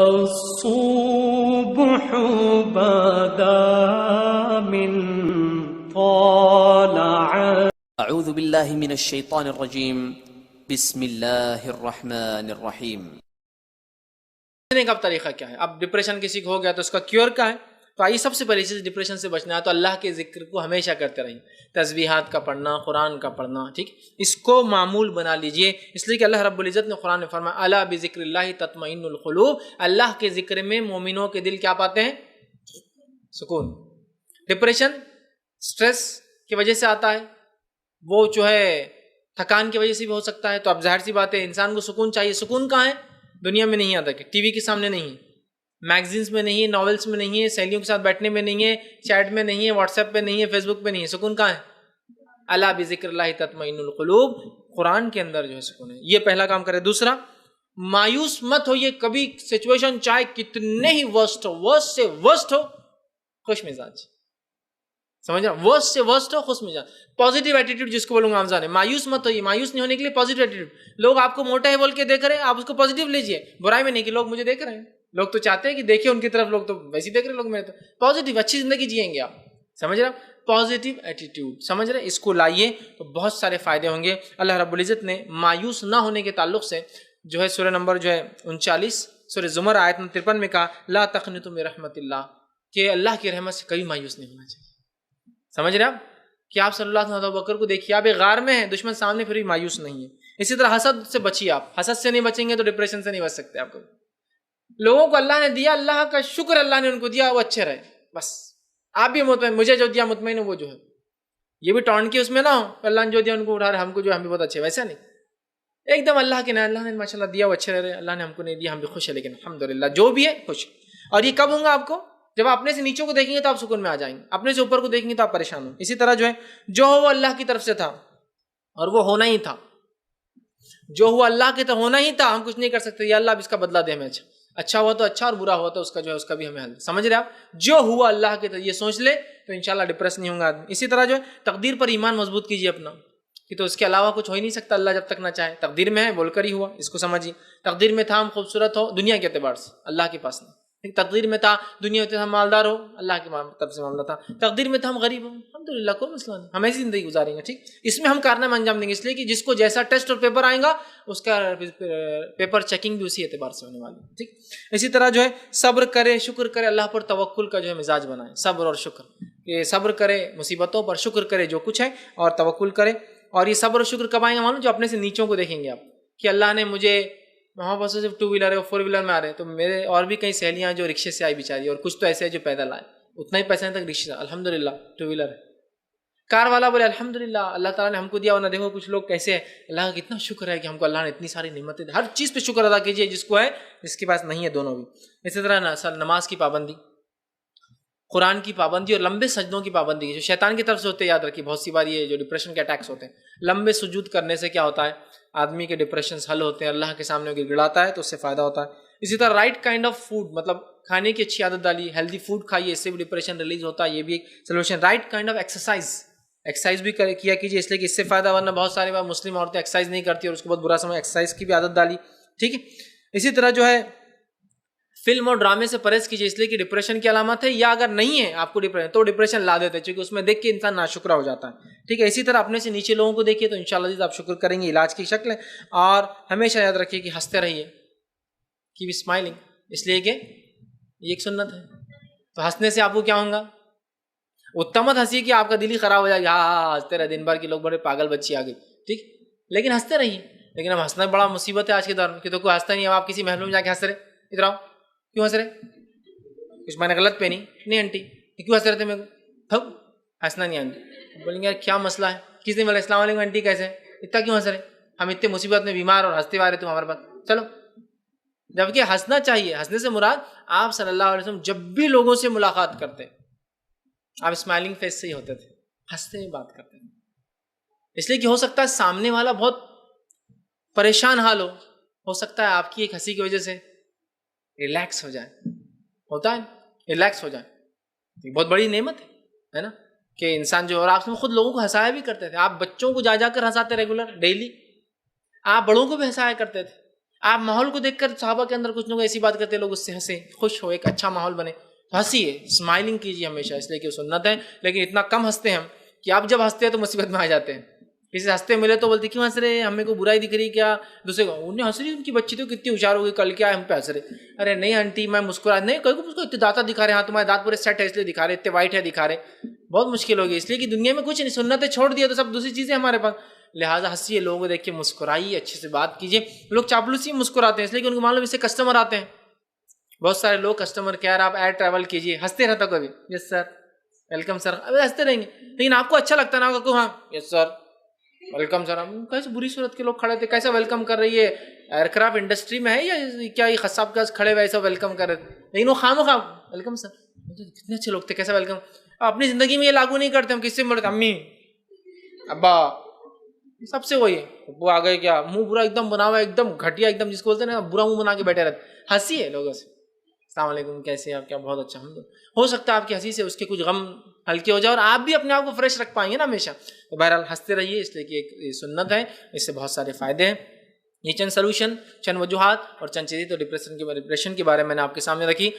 الصبح بدا من طالع. اعوذ باللہ من الشیطان الرجیم بسم اللہ الرحمن الرحیم. کا طریقہ کیا ہے؟ اب ڈپریشن کسی کو ہو گیا تو اس کا کیور کیا ہے؟ تو آئیے سب سے پہلی چیز ڈپریشن سے بچنا ہے تو اللہ کے ذکر کو ہمیشہ کرتے رہیں، تسبیحات کا پڑھنا، قرآن کا پڑھنا، ٹھیک، اس کو معمول بنا لیجئے، اس لیے کہ اللہ رب العزت نے قرآن میں فرمایا الا بذکر اللہ تطمئن القلوب، اللہ کے ذکر میں مومنوں کے دل کیا پاتے ہیں؟ سکون. ڈپریشن سٹریس کی وجہ سے آتا ہے، وہ جو ہے تھکان کی وجہ سے بھی ہو سکتا ہے. تو اب ظاہر سی بات ہے انسان کو سکون چاہیے. سکون کہاں ہے؟ دنیا میں نہیں آتا، کہ ٹی وی کے سامنے نہیں ہے، میگزینس میں نہیں ہے، ناولس میں نہیں ہے، سہیلیوں کے ساتھ بیٹھنے میں نہیں ہے، چیٹ میں نہیں ہے، واٹس ایپ پہ نہیں ہے، فیس بک پہ نہیں ہے. سکون کہاں ہے؟ الا بذکر اللہ تطمئن القلوب، قرآن کے اندر جو ہے سکون ہے. یہ پہلا کام کرے. دوسرا، مایوس مت ہوئیے کبھی، سچویشن چاہے کتنے ہی ورسٹ ہو، ورسٹ سے ورسٹ ہو، خوش مزاج، سمجھ رہا، ورسٹ سے ورسٹ ہو، خوش مزاج، پازیٹیو ایٹیٹیوڈ جس کو بولوں گا آمزان ہے. مایوس مت ہوئیے. مایوس نہیں ہونے کے لیے پازیٹیو ایٹیٹیوڈ. لوگ آپ کو موٹا ہے بول کے دیکھ رہے ہیں، آپ اس کو پازیٹیو لیجئے، برائی میں نہیں کہ لوگ مجھے دیکھ رہے ہیں. لوگ تو چاہتے ہیں کہ دیکھیں ان کی طرف، لوگ تو ویسے ہی دیکھ رہے ہیں، لوگ میرے تو پازیٹیو اچھی زندگی جیئیں گے آپ، سمجھ رہے، پازیٹیو ایٹیٹیوڈ، سمجھ رہے، اس کو لائیے تو بہت سارے فائدے ہوں گے. اللہ رب العزت نے مایوس نہ ہونے کے تعلق سے جو ہے سورہ نمبر جو ہے 39 سورہ زمر آیت 53 میں کہا لا تقنطوا من رحمت اللہ، کہ اللہ کی رحمت سے کبھی مایوس نہیں ہونا چاہیے. سمجھ رہے آپ کہ آپ صلی اللہ علیہ وسلم بکر کو دیکھیے، آپ ایک غار میں ہیں، دشمن سامنے، پھر بھی مایوس نہیں ہے. اسی طرح حسد سے بچیے. آپ حسد سے نہیں بچیں گے تو ڈپریشن سے نہیں بچ سکتے. آپ کو لوگوں کو اللہ نے دیا، اللہ کا شکر اللہ نے ان کو دیا، وہ اچھے رہے بس. آپ بھی مطمئن، مجھے جو دیا مطمئن ہوں، وہ جو ہے یہ بھی ٹونٹ کے اس میں نہ ہو، اللہ نے جو دیا ان کو اٹھا رہے، ہم کو جو ہم بھی بہت اچھے، ویسا نہیں. ایک دم اللہ کے نام، اللہ نے ماشاء اللہ دیا، وہ اچھے رہ رہے، اللہ نے ہم کو نہیں دیا، ہم بھی خوش ہیں، لیکن الحمدللہ جو بھی ہے خوش. اور یہ کب ہوں گا آپ کو؟ جب آپ اپنے سے نیچوں کو دیکھیں گے تو آپ سکون میں آ جائیں گے، اپنے سے اوپر کو دیکھیں گے تو آپ پریشان ہوں. اسی طرح جو ہے جو ہو وہ اللہ کی طرف سے تھا، اور وہ ہونا ہی تھا. جو ہوا اللہ کی طرف ہونا ہی تھا، ہم کچھ نہیں کر سکتے. یا اللہ اب اس کا بدلہ دے ہمیں، اچھا ہوا تو اچھا، اور برا ہوا تو اس کا جو ہے اس کا بھی ہمیں حل. سمجھ رہے آپ؟ جو ہوا اللہ کے طرف، یہ سوچ لے تو انشاءاللہ ڈپریس نہیں ہوں گا آدمی. اسی طرح جو ہے تقدیر پر ایمان مضبوط کیجیے اپنا، کہ تو اس کے علاوہ کچھ ہو ہی نہیں سکتا اللہ جب تک نہ چاہے. تقدیر میں ہے بول کر ہی ہوا، اس کو سمجھیے. تقدیر میں تھا ہم خوبصورت ہو دنیا کے اعتبار سے، اللہ کے پاس نہیں. تقدیر میں تھا دنیا میں ہم مالدار ہو، اللہ کی طرف سے معاملہ تھا. تقدیر میں تھا ہم غریب ہوں، الحمدللہ کوئی مسئلہ نہیں، ہم ایسی زندگی گزاریں گے. ٹھیک، اس میں ہم کارنامہ انجام دیں گے، اس لیے کہ جس کو جیسا ٹیسٹ اور پیپر آئے گا اس کا پیپر چیکنگ بھی اسی اعتبار سے ہونے والی ہے. ٹھیک، اسی طرح جو ہے صبر کرے، شکر کرے، اللہ پر توکل کا جو ہے مزاج بنائے. صبر اور شکر، کہ صبر کرے مصیبتوں پر، شکر کرے جو کچھ ہے، اور توکل کرے. اور یہ صبر و شکر کب آئیں گے معلوم؟ جو اپنے سے نیچوں کو دیکھیں گے آپ، کہ اللہ نے مجھے وہاں پر صرف 2 ویلر ہے، 4 ویلر میں آ رہے ہیں، تو میرے اور بھی کئی سہیلیاں جو رکشے سے آئی بیچاری، اور کچھ تو ایسے ہیں جو پیدل آئے، اتنا ہی پیسہ تک رکشے، الحمدللہ 2 ویلر ہے. کار والا بولے الحمدللہ اللہ تعالیٰ نے ہم کو دیا. ورنہ دیکھو کچھ لوگ کیسے ہیں، اللہ کا کتنا شکر ہے کہ ہم کو اللہ نے اتنی ساری نعمتیں دی. ہر چیز پہ شکر ادا کیجیے، جس کو ہے، جس کے پاس نہیں ہے، دونوں بھی. اسی طرح نماز کی پابندی، قرآن کی پابندی، اور لمبے سجدوں کی پابندی، جو شیطان کی طرف سے ہوتے ہیں. یاد رکھیے بہت سی بار یہ جو ڈپریشن کے اٹیکس ہوتے ہیں، لمبے سجود کرنے سے کیا ہوتا ہے، آدمی کے ڈپریشنز حل ہوتے ہیں، اللہ کے سامنے گڑ گڑاتا ہے تو اس سے فائدہ ہوتا ہے. اسی طرح رائٹ کائنڈ آف فوڈ، مطلب کھانے کی اچھی عادت ڈالی، ہیلدی فوڈ کھائیے، اس سے بھی ڈپریشن ریلیز ہوتا ہے، یہ بھی ایک solution. Right kind of exercise بھی کیا کیجیے، اس لیے کہ اس سے فائدہ. ورنہ بہت سارے بار مسلم عورتیں ایکسرسائز نہیں کرتی اور اس کو بہت برا سمجھ، ایکسرسائز کی بھی عادت ڈالی. ٹھیک ہے، اسی طرح جو ہے فلم اور ڈرامے سے پرہیز کیجیے، اس لیے کہ ڈپریشن کی علامت ہے، یا اگر نہیں ہے آپ کو ڈپریشن تو ڈپریشن لا دیتے ہیں، چونکہ اس میں دیکھ کے انسان ناشکرا ہو جاتا ہے. ٹھیک ہے، اسی طرح اپنے سے نیچے لوگوں کو دیکھیے تو انشاءاللہ آپ شکر کریں گے، علاج کی شکل ہے. اور ہمیشہ یاد رکھیے کہ ہنستے رہیے، کیپ اسمائلنگ، اس لیے کہ یہ ایک سنت ہے. تو ہنسنے سے آپ کو کیا ہوگا؟ اتمت ہنسی کہ آپ کا دل ہی خراب ہو جائے گا، ہاں ہنستے رہے دن بھر کے لوگ بڑے پاگل بچی آ گئی. ٹھیک، لیکن ہنستے رہیے. لیکن اب ہنسنا بڑا مصیبت ہے آج کے دور میں، کہ تو کوئی ہنستا نہیں. اب آپ کسی محل میں جا کے ہنس رہے، ادھر آؤ، کیوں ہنس رہے؟ کچھ میں نے غلط پہنی نہیں آنٹی، کیوں ہنس رہے تھے؟ میرے کو ہنسنا نہیں آنٹی. بولیں گے یار کیا مسئلہ ہے؟ کس نے بولا السلام علیکم آنٹی کیسے، اتنا کیوں ہنس رہے؟ ہم اتنے مصیبت میں بیمار اور ہنستے آ رہے تم ہمارے پاس، چلو. جبکہ ہنسنا چاہیے. ہنسنے سے مراد آپ صلی اللہ علیہ وسلم جب بھی لوگوں سے ملاقات کرتے آپ اسمائلنگ فیس سے ہی ہوتے تھے، ہنستے ہوئے بات کرتے تھے. اس لیے کہ ہو سکتا ہے سامنے والا بہت پریشان حال ہو سکتا ہے آپ کی ایک ہنسی کی وجہ سے ریلیکس ہو جائے. ہوتا ہے ریلیکس ہو جائے، بہت بڑی نعمت ہے نا، کہ انسان جو، اور آپ سے خود لوگوں کو ہنسایا بھی کرتے تھے. آپ بچوں کو جا کر ہنساتے ریگولر ڈیلی، آپ بڑوں کو بھی ہنسایا کرتے تھے. آپ ماحول کو دیکھ کر صحابہ کے اندر کچھ لوگ ایسی بات کرتے ہیں، لوگ اس سے ہنسیں، خوش ہو، ایک اچھا ماحول بنے، ہنسیے، اسمائلنگ کیجیے ہمیشہ، اس لیے کہ وہ سنت ہے. لیکن اتنا کم ہنستے ہیں ہم کہ آپ جب ہنستے ہیں تو مصیبت میں آ جاتے ہیں. کسی سے ہنستے ملے تو بولتے کیوں ہنس رہے ہیں، ہمیں کوئی برائی دکھ رہی کیا؟ دوسرے کو انہیں ہنس رہی، ان کی بچی تو کتنی ہوشیار ہو گئی، کل کیا ہم پہ ہنس رہے. ارے نہیں آنٹی میں مسکرا نہیں، کوئی کو اس کو اتنے دانت دکھا رہے، ہاں تمہارے دانت پورے سیٹ ہے اس لیے دکھا رہے، اتنے وائٹ ہے دکھا رہے. بہت مشکل ہوگی، اس لیے کہ دنیا میں کچھ نہیں، سنتیں چھوڑ دیا تو سب دوسری چیزیں ہمارے پاس. لہٰذا ہنسیے، لوگوں کو دیکھ کے مسکرائیے، اچھے سے بات کیجیے. لوگ چاپلوسی میں مسکراتے ہیں اس لیے کہ ان کو معلوم اس سے کسٹمر آتے ہیں. بہت سارے لوگ کسٹمر کیئر آپ ایئر ٹریول کیجیے، ہنستے رہتا کبھی، یس سر ویلکم سر، ابھی ہنستے رہیں گے. لیکن آپ کو اچھا لگتا ہے نا کہ ہاں یس سر ویلکم سر. کیسے بری صورت کے لوگ کھڑے تھے، کیسا ویلکم کر رہی ہے، ایئر کرافٹ انڈسٹری میں ہے یا کیا یہ خصاب کے پاس کھڑے ہوئے ایسا ویلکم کر رہے تھے. لیکن وہ خواہ ویلکم سر، کتنے اچھے لوگ تھے، کیسا ویلکم. اپنی زندگی میں یہ لاگو نہیں کرتے ہم. کس سے بولتے امی ابا، سب سے وہی ہے وہ آ گئے کیا منہ برا ایک دم بنا ہوا، ایک دم گھٹیا، ایک دم جس کو بولتے ہیں نا برا منہ بنا کے بیٹھے رہتے. ہنسی ہے لوگوں سے، السلام علیکم کیسے ہیں آپ، کیا بہت اچھا. ہو سکتا ہے آپ کی ہنسی سے اس کے کچھ غم ہلکے ہو جائے اور آپ بھی اپنے آپ کو فریش رکھ پائیں گے نا ہمیشہ. تو بہرحال ہنستے رہیے، اس لیے کہ ایک سنت ہے، اس سے بہت سارے فائدے ہیں. یہ چند سلوشن، چند وجوہات اور چند چیزیں تو ڈپریشن کے بارے میں نے آپ کے سامنے رکھی.